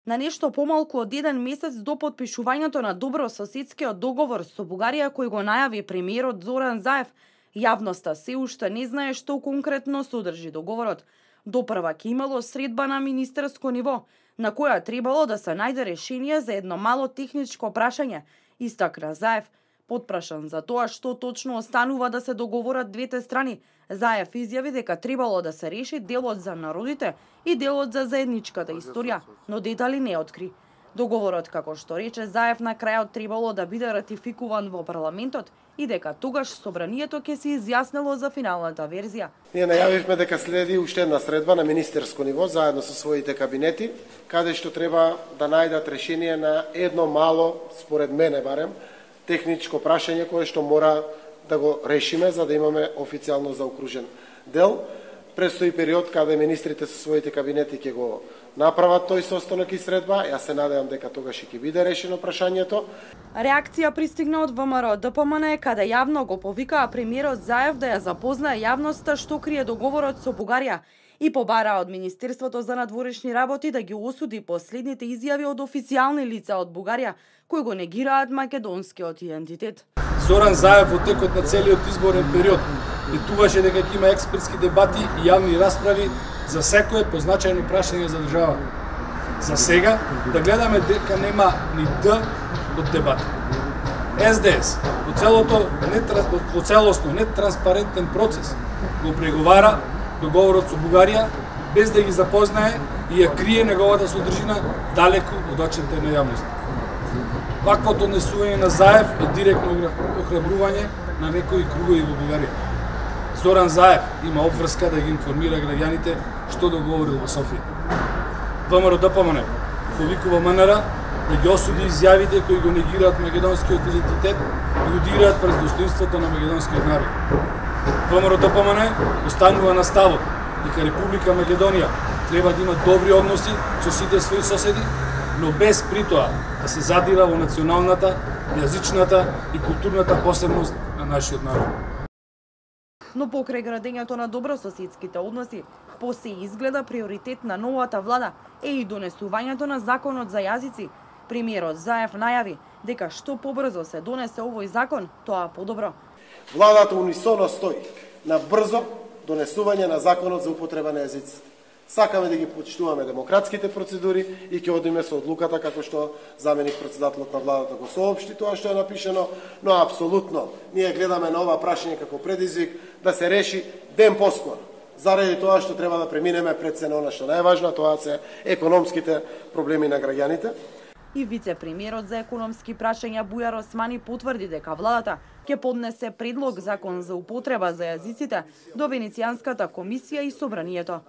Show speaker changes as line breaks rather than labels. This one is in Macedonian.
На нешто помалку од 1 месец до потпишувањето на добрососедскиот договор со Бугарија кој го најави премиерот Зоран Заев, јавноста се уште не знае што конкретно содржи договорот. Допрва ќе имало средба на министерско ниво, на која требало да се најде решение за едно мало техничко прашање, истакна Заев. Потпрашан за тоа што точно останува да се договорат двете страни, Заев изјави дека требало да се реши делот за народите и делот за заедничката историја, но детали не откри. Договорот, како што рече Заев, на крајот требало да биде ратификуван во парламентот и дека тогаш собранието ќе се изјаснило за финалната верзија.
Ние најавивме дека следи уште една средба на министерско ниво заедно со своите кабинети, каде што треба да најдат решение на едно мало, според мене барем, техничко прашање кое што мора да го решиме за да имаме официјално заокружен дел. Престои период каде министрите со своите кабинети ќе го направат тој состанок и средба. Јас се надевам дека тогаш ќе биде решено прашањето.
Реакција пристигна од ВМРО ДПМН, каде јавно го повикаа премиерот Заев да ја запознае јавноста што крие договорот со Бугарија и побараа од Министерството за надворешни работи да ги осуди последните изјави од официјални лица од Бугарија кои го негираат македонскиот идентитет.
Зоран Заев во текот на целиот изборен период ветуваше дека ќе има експертски дебати и јавни расправи за секое позначајно прашање за држава. За сега да гледаме дека нема ни Д од дебата. СДС во целосно нетранспарентен процес го преговара договорот со Бугарија без да ги запознае и ја крие неговата содржина далеку од очите на јавноста. Ваквото однесување на Заев е директно охрабрување на некои кругови во Бугарија. Зоран Заев има обврска да ги информира граѓаните што договорил во Софија. ВМРО ДПМН повикува МНР да ги осуди изјавите кои го негираат македонскиот идентитет и удираат врз достоинството на македонскиот народ. ВМРО ДПМН останува на ставот дека Република Македонија треба да има добри односи со сите своји соседи, но без при тоа да се задира во националната, јазичната и културната посебност на нашиот народ.
Но покрај градењето на добрососедските односи, посе изгледа приоритет на новата влада е и донесувањето на законот за јазици. Премиерот Заев најави дека што побрзо се донесе овој закон, тоа подобро.
Владата унисоно стои на брзо донесување на законот за употреба на јазиците. Сакаме да ги почитуваме демократските процедури и ќе одиме со одлуката како што заменик председателот на владата го соопшти тоа што е напишено, но апсолутно ние гледаме на ова прашање како предизвик да се реши ден поскоро. Заради тоа што треба да преминеме пред се на она што најважно, тоа се економските проблеми на граѓаните.
И вице-премиерот за економски прашања Бујар Османи потврди дека владата ќе поднесе предлог закон за употреба за јазиците до Венецијанската комисија и собранието.